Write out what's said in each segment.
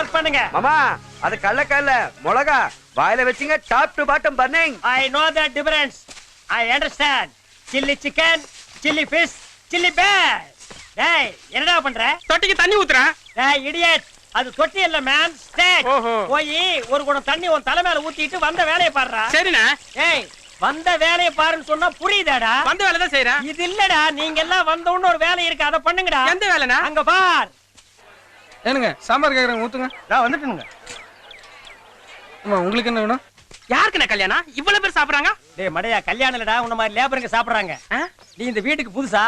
Press பண்ணுங்க. மாமா அது கள்ளக்கல்ல மிளகா வாயில வெச்சீங்க top to bottom burning. I know that difference. I understand. Chili chicken, chili fish, chili bear. டேய் என்னடா பண்ற? தொட்டிக்கு தண்ணி ஊத்துறேன். டேய் இடியட். அது தொட்டி இல்ல மேன், ஸ்டேட். போய் ஒரு குடம் தண்ணி உன் தலை மேல ஊத்திட்டு வந்த வேலைய பாருடா. சரிண்ணே. ஏய் வந்த வேலைய பாருன்னு சொன்னா புரியுதாடா? வந்த வேலை தான் செய்றேன். இது இல்லடா, நீங்க எல்லாம் வந்த உடனே ஒரு வேலை இருக்கு, அத பண்ணுங்கடா. எந்த வேலைனா? அங்க பார். ஏனுங்க சாம்பார் கேக்குறேன் ஊத்துங்க. நான் வந்துட்டேனுங்க. அம்மா உங்களுக்கு என்ன வேணும்? யாருக்குண்ணே கல்யாணம்? இவ்வளவு பேர் சாப்பிடுறாங்க? டேய் மடையா கல்யாணம் இல்லடா, உன்ன மாதிரி லேபருங்க சாப்பிடுறாங்க. நீ இந்த வீட்டுக்கு புதுசா?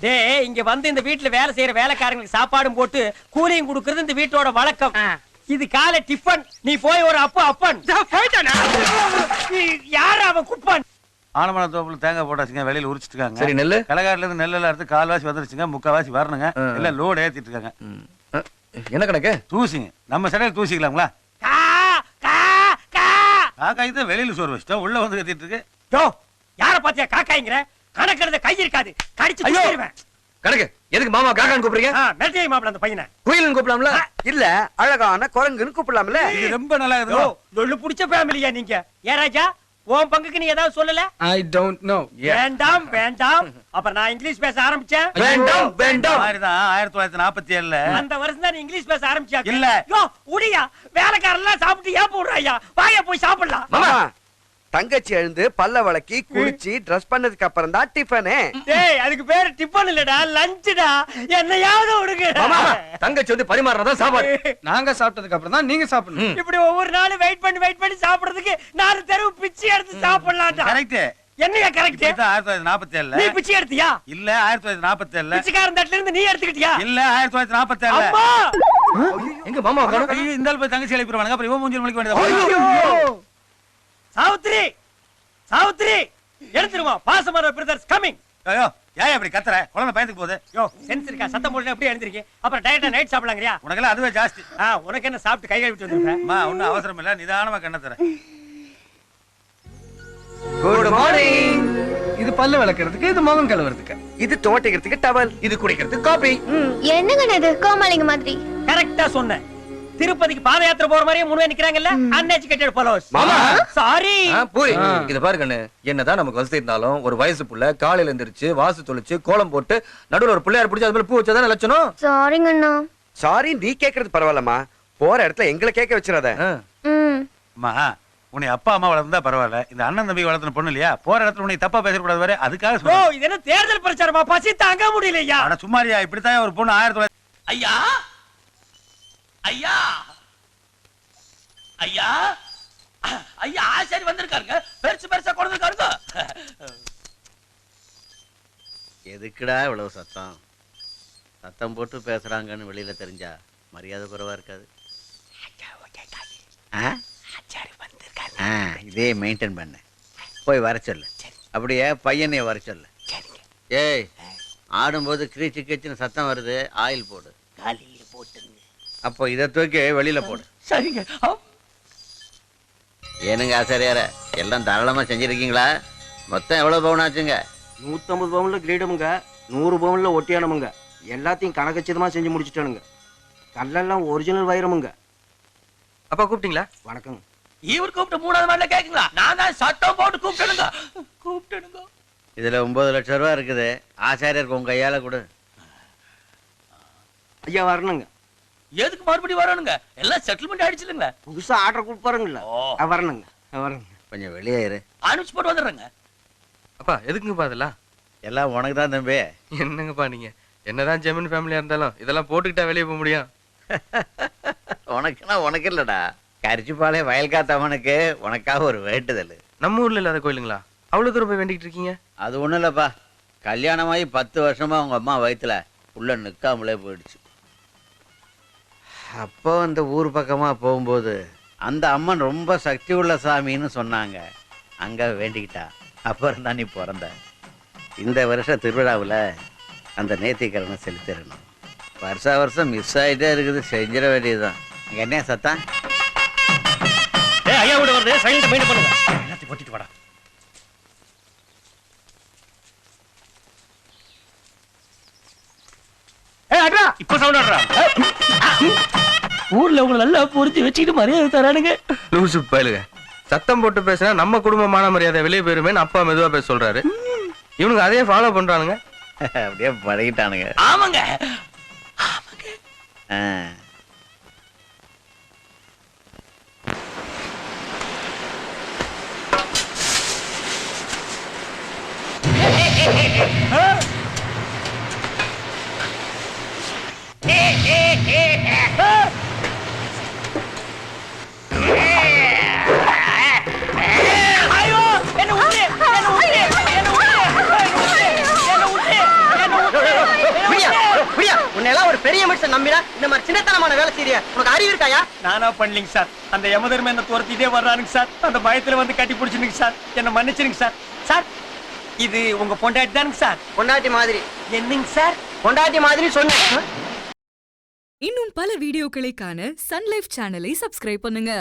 டேய் இங்க வந்து இந்த வீட்டுல வேலை செய்யற வேலைக்காரங்களுக்கு சாப்பாடும் போட்டு கூலியும் கொடுக்கறது இந்த வீட்டோட வழக்கம். இது காலை டிஃபன். நீ போய் ஒரு அப்பன் போயிட்டானா? யாரு அவன் குப்பன்? ஆனமலை தோப்புல தேங்காய் போட்டாச்சுங்க, வெளியில உரிச்சிட்டு இருக்காங்க. சரி நெல்லு கலகாட்டுல இருந்து நெல்லுல எடுத்து கால்வாசி வந்துருச்சுங்க, முக்காவாசி வரணுங்க. எல்லாம் லோடு ஏத்திட்டு இருக்காங்க. என்ன கணக்கு? தூசிங்க, நம்ம சடையில தூசிக்கலாங்களா? காக்காய் தான் வெளியில சோறு வச்சுட்டோம், உள்ள வந்து கத்திட்டு இருக்கு. யார பாத்தியா காக்காய்ங்கற? கணக்கெடுத்த கை இருக்காது, கடிச்சு தூக்கிடுவேன். கணக்கு எதுக்கு மாமா காக்கான்னு கூப்பிடுறீங்க? மெல்டியை மாப்ள அந்த பையனை குயில்னு கூப்பிடலாம்ல? இல்ல அழகான குரங்குன்னு கூப்பிடலாம்ல? இது ரொம்ப நல்லா இருக்கு. லொல்லு புடிச்ச ஃபேமிலியா நீங்க? ஏ ராஜா உன் பங்குக்கு நீ ஏதாவது சொல்லல? I don't know. வேண்டாம் வேண்டாம். அப்புறம் நான் இங்கிலீஷ் பேச ஆரம்பிச்சேன். வேண்டாம் வேண்டாம். மாதிரிதான் 1947ல அந்த வருஷம் தான் நீ இங்கிலீஷ் பேச ஆரம்பிச்சியா? இல்ல. யோ உடியா, வேலைக்காரன்லாம் சாப்பிட்டு ஏன் போடுறாயா? வாயா போய் சாப்பிடலாம். மாமா தங்கச்சி எழுந்து பல்ல வளக்கி குளிச்சு ட்ரெஸ் பண்ணதுக்கு அப்புறம் தான் டிஃபனே. டேய் அதுக்கு பேரு டிஃபன் இல்லடா, லஞ்ச்டா. என்னையாவது விடுங்க. மாமா தங்கச்சி வந்து பரிமாறறதா சாப்பாடு. நாங்க சாப்பிட்டதுக்கு அப்புறம் தான் நீங்க சாப்பிடணும். இப்படி ஒவ்வொரு நாளும் வெயிட் பண்ணி சாப்பிடுறதுக்கு 4 தெருவு பிச்சை எடுத்து சாப்பிடலாம்டா. கரெக்ட். என்னையா கரெக்ட்? 1947ல. நீ பிச்சை எடுத்தியா? இல்ல 1947ல. பிச்சைக்காரன் தட்டுல இருந்து நீ எடுத்துக்கிட்டியா? இல்ல 1947ல. அம்மா எங்க மாமா காணோம்? ஐயோ இந்த ஆள் போய் தங்கச்சி எழுப்பிடுவாங்க, அப்புறம் இவன் மூஞ்சில முழிக்க வேண்டியது. சாவித்ரி சாவித்ரி எடுத்துருமா. பாசமர பிரதர்ஸ் கமிங். ஐயோ ஏன் இப்படி கத்துற? குழந்தை பயந்துக்கு போகுது. யோ சென்ஸ் இருக்கா? சத்தம் போடுறேன் அப்படியே எழுந்திருக்கீ. அப்புறம் டைரக்டா நைட் சாப்பிடலாங்கறியா? உனக்கெல்லாம் அதுவே ஜாஸ்தி. உனக்கு என்ன சாப்பிட்டு கை கழுவிட்டு வந்துருக்க? அம்மா ஒண்ணும் அவசரம் இல்ல, நிதானமா கண்ண தர. Good morning. இது பல்ல விளக்குறதுக்கு, இது முகம் கழுவுறதுக்கு, இது துவட்டிக்கிறதுக்கு டவல், இது குடிக்கிறதுக்கு காபி. என்னங்க இது கோமாளிங்க மாதிரி? கரெக்ட்டா சொன்ன. திருப்பதிக்கு பாதயாத்திரை போற மாதிரியே முன்னே நிக்கறாங்கல்ல, அன்எஜுகேட்டட் ஃபெலோஸ். மாமா சாரி. பூரி இத பாரு கண்ணு, என்னதான் நமக்கு வசதி இருந்தாலும் ஒரு வயசு புள்ள காலையில எந்திரிச்சு வாசு தொளிச்சு கோலம் போட்டு நடுவுல ஒரு பிள்ளையார் பிடிச்சு அது மேல பூ வச்சாதான் லட்சணம். சாரிங்க அண்ணா. சாரி நீ கேக்குறது பரவாயில்லம்மா, போற இடத்துல எங்களை கேட்க வச்சிராத. அம்மா உன்னை அப்பா அம்மா வளர்ந்தா பரவாயில்ல, இந்த அண்ணன் தம்பி வளர்த்துன பொண்ணு இல்லையா? போற இடத்துல உன்னை தப்பா பேசக்கூடாது வேற, அதுக்காக சொல்றேன். இது என்ன தேர்தல் பிரச்சாரமா? பசி தாங்க முடியலையா? அட சும்மாரியா, இப்படித்தான் ஒரு பொண்ணு 1900. ஐயா ஐயா ஐயா ஐயா ஆசாரி வந்திருக்காருங்க, பெருசு பெருசா கொண்டிருக்காருங்க. எதுக்குடா இவ்வளவு சத்தம்? சத்தம் போட்டு பேசுறாங்கன்னு வெளியில தெரிஞ்சா மரியாதை குறைவா இருக்காது. இதே மெயின்டைன் பண்ண போய் வர சொல்லு. அப்படியே பையனை வர சொல்லு. ஏய் ஆடும்போது கிரீச்சு கிச்சுன்னு சத்தம் வருது, ஆயில் போடு. காலையில போட்டுங்க. அப்போ இதை தூக்கி வெளியில போடு. சரிங்க. ஏனுங்க ஆசாரியார, எல்லாம் தாராளமா செஞ்சிருக்கீங்களா? மொத்தம் எவ்வளவு பவுன் ஆச்சுங்க? 150 பவுன்ல கிரீடமுங்க, 100 பவுன்ல ஒட்டியானமுங்க. எல்லாத்தையும் கணக்கச்சிதமா செஞ்சு முடிச்சுட்டானுங்க. கல்லெல்லாம் ஒரிஜினல் வைரமுங்க. அப்பா கூப்பிட்டீங்களா? வணக்கங்க. இவர் கூப்பிட்டு 3வது மாடல கேக்குங்களா? நான் தான் சத்தம் போட்டு கூப்பிட்டேனுங்க. இதுல 9 லட்சம் ரூபாய் இருக்குது. ஆசாரியருக்கு உங்க கையால கொடு. ஐயா வரணுங்க. எதுக்கு மறுபடியும் வரணுங்க? எல்லாம் செட்டில்மெண்ட் ஆயிடுச்சுங்களா? புதுசா ஆர்டர் கொடுப்பாருங்களா? வரணுங்க வரணுங்க. கொஞ்சம் வெளியே இரு. அனுப்பிச்சு போட்டு வந்துடுறேங்க. அப்பா எதுக்குங்கப்பா இதெல்லாம்? எல்லாம் உனக்கு தான் தம்பி. என்னங்கப்பா நீங்க என்னதான் ஜெமின் ஃபேமிலியா இருந்தாலும் இதெல்லாம் போட்டுக்கிட்டா வெளியே போக முடியும்? உனக்குன்னா உனக்கு இல்லடா, கரிச்சிப்பாளைய வயல் காத்தவனுக்கு உனக்காக ஒரு வேண்டுதல். நம்ம ஊர்ல இல்லாத கோயிலுங்களா? அவ்வளவு தூரம் போய் வேண்டிக்கிட்டு இருக்கீங்க? அது ஒண்ணும் இல்லப்பா, கல்யாணமாகி 10 வருஷமா உங்க அம்மா வயித்துல உள்ள நிற்காமலே போயிடுச்சு. அப்போ அந்த ஊர் பக்கமா போகும்போது அந்த அம்மன் ரொம்ப சக்தி உள்ள சாமின்னு சொன்னாங்க. அங்க வேண்டிக்கிட்டா. அப்புறம் தான் நீ பிறந்த. இந்த வருஷம் திருவிழாவில் அந்த நேர்த்திக்கடனை செலுத்திடணும். வருஷம் மிஸ் ஆகிட்டே இருக்குது, செஞ்சிட வேண்டியதுதான். அங்கே என்ன சத்தம்? ஐயா கூட வருது, சைலண்ட் மெயின்டைன் பண்ணுங்க. எல்லாத்தையும் போட்டிட்டு வாடா. அட்ரா இப்ப சவுண்ட் அட்ரா. ஊர்ல உங்களை நல்லா புரிஞ்சு வச்சுக்கிட்டு மரியாதை தரானுங்க. லூசு பயலுங்க. சத்தம் போட்டு பேசினா நம்ம குடும்பமான மரியாதை வெளியே போயிருமேன்னு அப்பா மெதுவா பேச சொல்றாரு. இவனுக்கு அதே ஃபாலோ பண்றானுங்க. அப்படியே பழகிட்டானுங்க. ஆமாங்க. ஆ. ஐயோ என்ன விட்டு என்ன விட்டு என்ன விட்டு உன்னெல்லாம் ஒரு பெரிய மனுஷன் நம்பினா இந்த மாதிரி சின்னத்தனமான வேலை செய்ய உனக்கு அறிவு இருக்காயா? நானா பண்ணலிங்க சார். அந்த யமதர்ம என்ன துரத்திட்டே வர்றானுங்க சார். அந்த பயத்துல வந்து கட்டி பிடிச்சிருங்க சார். என்ன மன்னிச்சிருங்க சார். சார் இது உங்க பொண்டாட்டி தானுங்க சார்? பொண்டாட்டி மாதிரி என்னங்க சார்? பொண்டாட்டி மாதிரி சொன்னேன். இன்னும் பல வீடியோக்களை காண சன் லைஃப் சேனலை சப்ஸ்கிரைப் பண்ணுங்க.